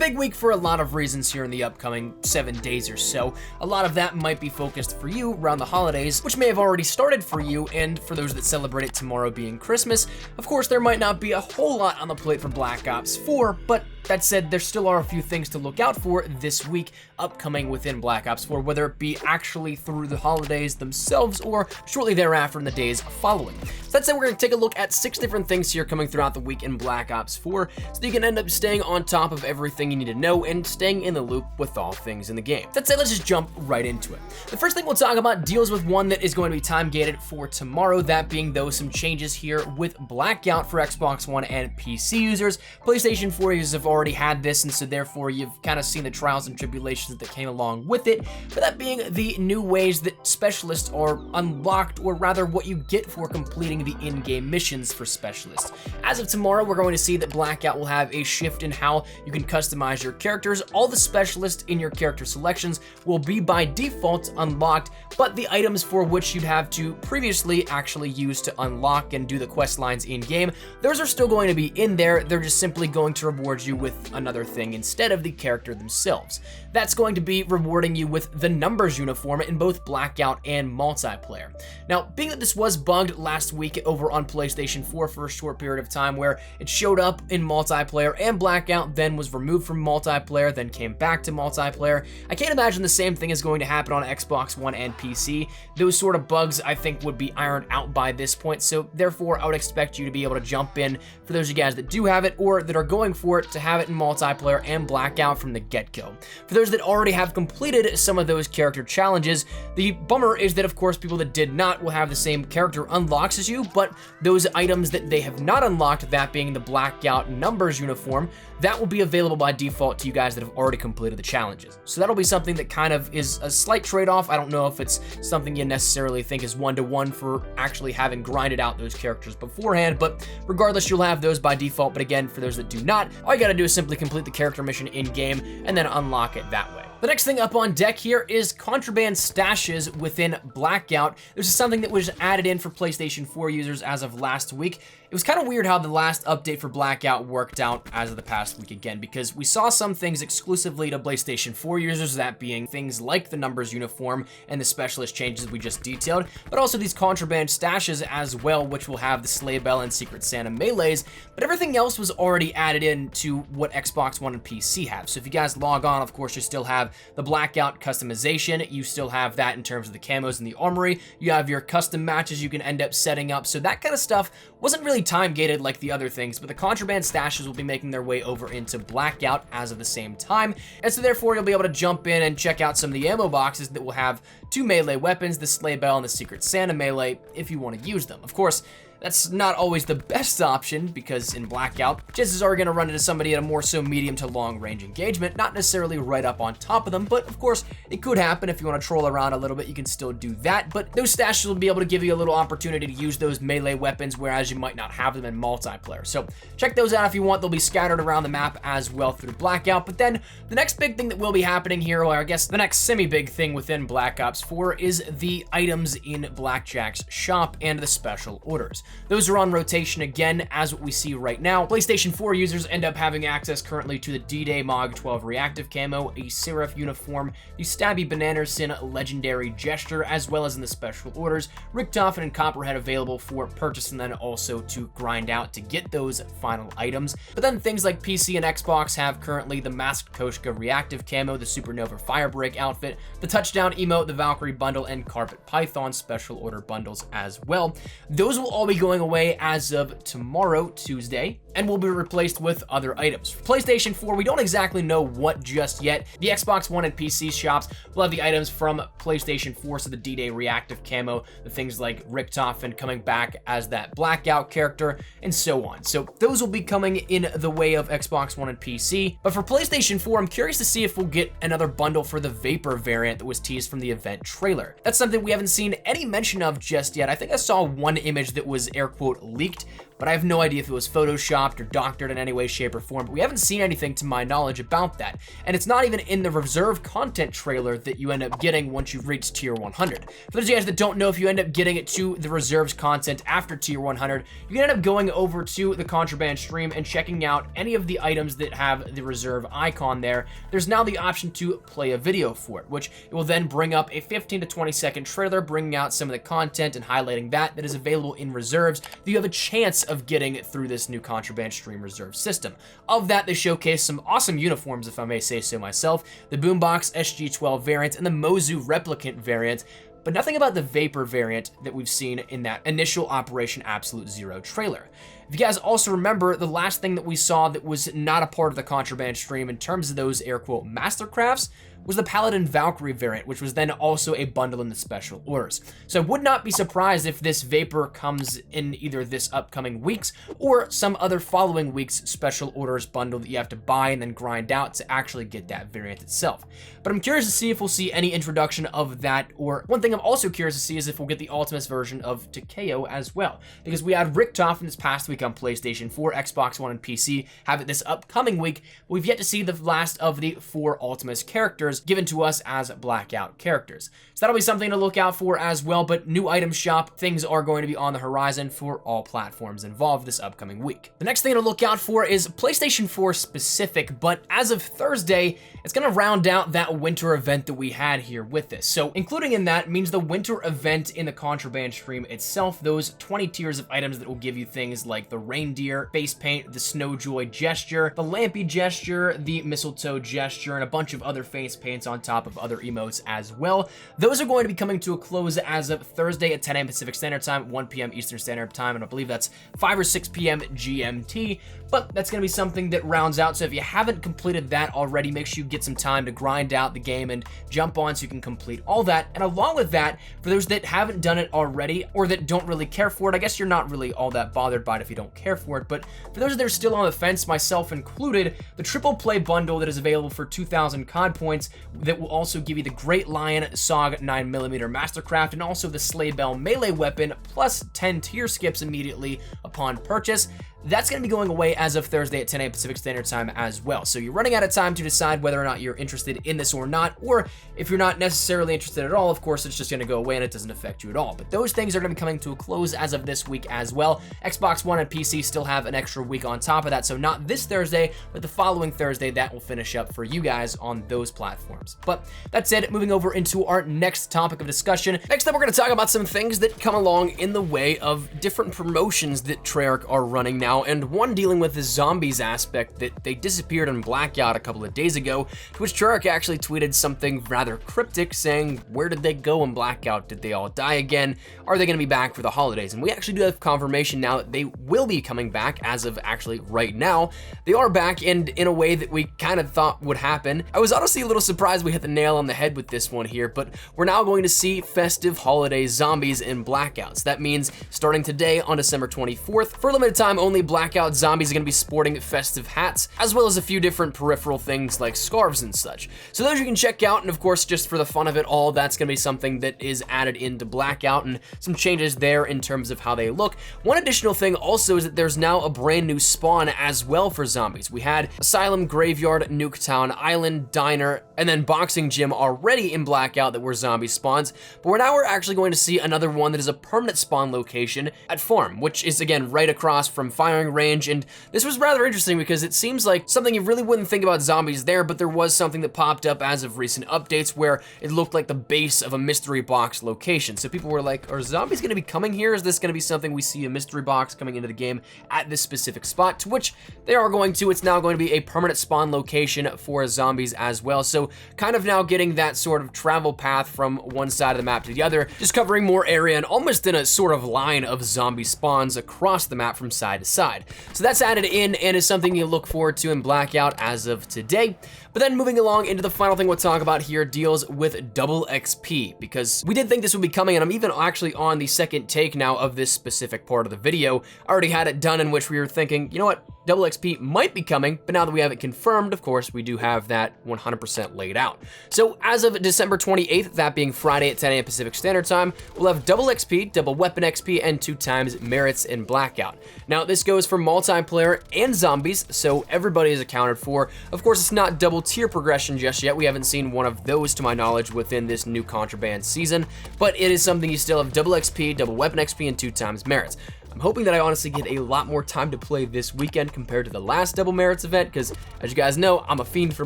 big week for a lot of reasons here in the upcoming 7 days or so. A lot of that might be focused for you around the holidays, which may have already started for you, and for those that celebrate it tomorrow being Christmas, of course there might not be a whole lot on the plate for Black Ops 4, but that said, there still are a few things to look out for this week upcoming within Black Ops 4, whether it be actually through the holidays themselves or shortly thereafter in the days following. So that said, we're going to take a look at 6 different things here coming throughout the week in Black Ops 4, so that you can end up staying on top of everything you need to know and staying in the loop with all things in the game. That said, let's just jump right into it. The first thing we'll talk about deals with one that is going to be time gated for tomorrow, that being though some changes here with Blackout for Xbox One and PC users. PlayStation 4 users have already had this, and so therefore you've kind of seen the trials and tribulations that came along with it, but that being the new ways that specialists are unlocked, or rather what you get for completing the in-game missions for specialists. As of tomorrow, we're going to see that Blackout will have a shift in how you can customize your characters. All the specialists in your character selections will be by default unlocked, but the items for which you'd have to previously actually use to unlock and do the quest lines in-game, those are still going to be in there. They're just simply going to reward you with another thing instead of the character themselves. That's going to be rewarding you with the numbers uniform in both Blackout and multiplayer. Now, being that this was bugged last week over on PlayStation 4 for a short period of time where it showed up in multiplayer and Blackout, then was removed from multiplayer, then came back to multiplayer, I can't imagine the same thing is going to happen on Xbox One and PC. Those sort of bugs I think would be ironed out by this point, so therefore I would expect you to be able to jump in for those of you guys that do have it or that are going for it to have it in multiplayer and Blackout from the get-go. For those that already have completed some of those character challenges, the bummer is that of course people that did not will have the same character unlocks as you, but those items that they have not unlocked, that being the Blackout numbers uniform, that will be available by default to you guys that have already completed the challenges. So that'll be something that kind of is a slight trade-off. I don't know if it's something you necessarily think is one-to-one for actually having grinded out those characters beforehand, but regardless, you'll have those by default. But again, for those that do not, all you gotta do is simply complete the character mission in-game and then unlock it that way. The next thing up on deck here is Contraband Stashes within Blackout. This is something that was added in for PlayStation 4 users as of last week. It was kind of weird how the last update for Blackout worked out as of the past week again, because we saw some things exclusively to PlayStation 4 users, that being things like the numbers uniform and the specialist changes we just detailed, but also these Contraband Stashes as well, which will have the Sleigh Bell and Secret Santa melees, but everything else was already added in to what Xbox One and PC have. So if you guys log on, of course, you still have the Blackout customization, you still have that in terms of the camos and the armory, you have your custom matches you can end up setting up, so that kind of stuff wasn't really time gated like the other things, but the Contraband Stashes will be making their way over into Blackout as of the same time, and so therefore you'll be able to jump in and check out some of the ammo boxes that will have 2 melee weapons, the Sleigh Bell and the Secret Santa melee, if you want to use them. Of course, that's not always the best option, because in Blackout, chances are you're going to run into somebody at a more so medium to long range engagement, not necessarily right up on top of them, but of course, it could happen. If you want to troll around a little bit, you can still do that, but those stashes will be able to give you a little opportunity to use those melee weapons, whereas you might not have them in multiplayer. So check those out if you want. They'll be scattered around the map as well through Blackout. But then the next big thing that will be happening here, or I guess the next semi-big thing within Black Ops 4, is the items in Blackjack's shop and the special orders. Those are on rotation again, as what we see right now. PlayStation 4 users end up having access currently to the D-Day Mog 12 reactive camo, a Seraph uniform, the Stabby Bananderson legendary gesture, as well as in the special orders, Richtofen and Copperhead available for purchase and then also to grind out to get those final items. But then things like PC and Xbox have currently the Masked Koshka reactive camo, the Supernova Firebreak outfit, the Touchdown emote, the Valkyrie bundle, and Carpet Python special order bundles as well. Those will all be going away as of tomorrow, Tuesday, and will be replaced with other items. For PlayStation 4, we don't exactly know what just yet. The Xbox One and PC shops will have the items from PlayStation 4, so the D-Day reactive camo, the things like Richtofen coming back as that Blackout character, and so on. So those will be coming in the way of Xbox One and PC. But for PlayStation 4, I'm curious to see if we'll get another bundle for the Vapor variant that was teased from the event trailer. That's something we haven't seen any mention of just yet. I think I saw one image that was air quote leaked, but I have no idea if it was Photoshop photoshopped or doctored in any way, shape, or form, but we haven't seen anything to my knowledge about that. And it's not even in the reserve content trailer that you end up getting once you've reached tier 100. For those of you guys that don't know, if you end up getting it to the reserves content after tier 100, you can end up going over to the Contraband stream and checking out any of the items that have the reserve icon there. There's now the option to play a video for it, which it will then bring up a 15 to 20 second trailer, bringing out some of the content and highlighting that is available in reserves that you have a chance of getting through this new Contraband stream reserve system. Of that, they showcase some awesome uniforms, if I may say so myself, the Boombox SG-12 variant and the Mozu Replicant variant, but nothing about the Vapor variant that we've seen in that initial Operation Absolute Zero trailer. If you guys also remember, the last thing that we saw that was not a part of the Contraband stream in terms of those air quote mastercrafts was the Paladin Valkyrie variant, which was then also a bundle in the special orders. So I would not be surprised if this Vapor comes in either this upcoming week's or some other following week's special orders bundle that you have to buy and then grind out to actually get that variant itself. But I'm curious to see if we'll see any introduction of that, or one thing I'm also curious to see is if we'll get the Ultimus version of Takeo as well, because we had Richtofen this past week on PlayStation 4, Xbox One, and PC, have it this upcoming week. We've yet to see the last of the 4 Ultimus characters given to us as Blackout characters. So that'll be something to look out for as well, but new item shop, things are going to be on the horizon for all platforms involved this upcoming week. The next thing to look out for is PlayStation 4 specific, but as of Thursday, it's going to round out that winter event that we had here with this. So including in that means the winter event in the Contraband stream itself, those 20 tiers of items that will give you things like the reindeer face paint, the Snowjoy gesture, the Lampy gesture, the mistletoe gesture, and a bunch of other face paints on top of other emotes as well. Those are going to be coming to a close as of Thursday at 10 a.m. Pacific Standard Time, 1 p.m. Eastern Standard Time, and I believe that's 5 or 6 p.m. GMT. But that's going to be something that rounds out. So if you haven't completed that already, make sure you get some time to grind out the game and jump on so you can complete all that. And along with that, for those that haven't done it already or that don't really care for it, I guess you're not really all that bothered by it if you don't care for it. But for those that are still on the fence, myself included, the triple play bundle that is available for 2,000 COD points that will also give you the Great Lion SOG 9mm Mastercraft and also the Sleigh Bell melee weapon plus 10 tier skips immediately upon purchase. That's going to be going away as of Thursday at 10 a.m. Pacific Standard Time as well. So you're running out of time to decide whether or not you're interested in this or not, or if you're not necessarily interested at all, of course, it's just going to go away and it doesn't affect you at all. But those things are going to be coming to a close as of this week as well. Xbox One and PC still have an extra week on top of that, so not this Thursday, but the following Thursday, that will finish up for you guys on those platforms. But that said, moving over into our next topic of discussion. Next up, we're going to talk about some things that come along in the way of different promotions that Treyarch are running now, and one dealing with the zombies aspect that they disappeared in Blackout a couple of days ago, to which Treyarch actually tweeted something rather cryptic saying, where did they go in Blackout? Did they all die again? Are they going to be back for the holidays? And we actually do have confirmation now that they will be coming back as of actually right now. They are back, and in a way that we kind of thought would happen. I was honestly a little surprised we hit the nail on the head with this one here, but we're now going to see festive holiday zombies in Blackouts. That means starting today on December 24th, for a limited time only, Blackout zombies are going to be sporting festive hats, as well as a few different peripheral things like scarves and such. So those you can check out, and of course, just for the fun of it all, that's going to be something that is added into Blackout, and some changes there in terms of how they look. One additional thing also is that there's now a brand new spawn as well for zombies. We had Asylum, Graveyard, Nuketown, Island, Diner, and then Boxing Gym already in Blackout that were zombie spawns, but we're actually going to see another one that is a permanent spawn location at Farm, which is again right across from firing range. And this was rather interesting because it seems like something you really wouldn't think about zombies there, but there was something that popped up as of recent updates where it looked like the base of a mystery box location. So people were like, are zombies going to be coming here? Is this going to be something we see a mystery box coming into the game at this specific spot? To which they are going to. It's now going to be a permanent spawn location for zombies as well. So kind of now getting that sort of travel path from one side of the map to the other, just covering more area and almost in a sort of line of zombie spawns across the map from side to side. So that's added in and is something you look forward to in Blackout as of today. But then moving along into the final thing we'll talk about here deals with double XP, because we did think this would be coming, and I'm even actually on the second take now of this specific part of the video. I already had it done in which we were thinking, you know what? Double XP might be coming, but now that we have it confirmed, of course, we do have that 100% laid out. So as of December 28th, that being Friday at 10 a.m. Pacific Standard Time, we'll have double XP, double weapon XP, and 2 times merits in Blackout. Now, this goes for multiplayer and zombies, so everybody is accounted for. Of course, it's not double tier progression just yet. We haven't seen one of those, to my knowledge, within this new Contraband season, but it is something you still have double XP, double weapon XP, and 2 times merits. I'm hoping that I honestly get a lot more time to play this weekend compared to the last double merits event, because as you guys know, I'm a fiend for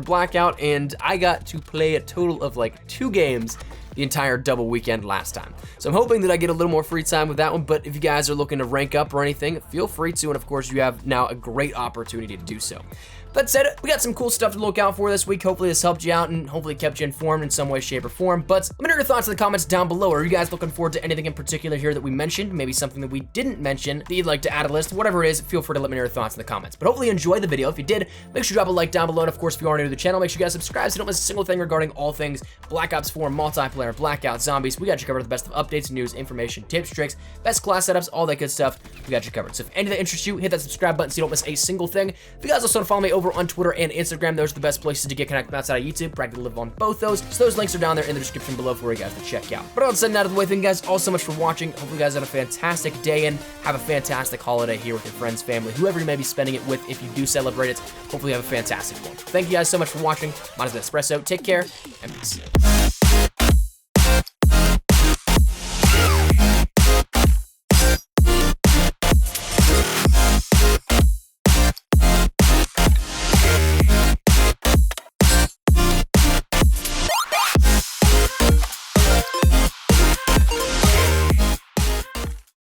Blackout, and I got to play a total of like 2 games the entire double weekend last time. So I'm hoping that I get a little more free time with that one, but if you guys are looking to rank up or anything, feel free to, and of course you have now a great opportunity to do so. That said, we got some cool stuff to look out for this week. Hopefully this helped you out and hopefully kept you informed in some way, shape, or form. But let me know your thoughts in the comments down below. Are you guys looking forward to anything in particular here that we mentioned? Maybe something that we didn't mention that you'd like to add a list? Whatever it is, feel free to let me know your thoughts in the comments. But hopefully you enjoyed the video. If you did, make sure you drop a like down below. And of course, if you are new to the channel, make sure you guys subscribe so you don't miss a single thing regarding all things Black Ops 4, multiplayer, Blackout, zombies. We got you covered with the best of updates, news, information, tips, tricks, best class setups, all that good stuff. We got you covered. So if any of that interests you, hit that subscribe button so you don't miss a single thing. If you guys also want to follow me over on Twitter and Instagram, those are the best places to get connected outside of YouTube. Practically live on both those. So those links are down there in the description below for you guys to check out. But all that said and out of the way, thank you guys all so much for watching. Hopefully you guys have a fantastic day and have a fantastic holiday here with your friends, family, whoever you may be spending it with. If you do celebrate it, hopefully you have a fantastic one. Thank you guys so much for watching. Mine is Espresso. Take care and peace.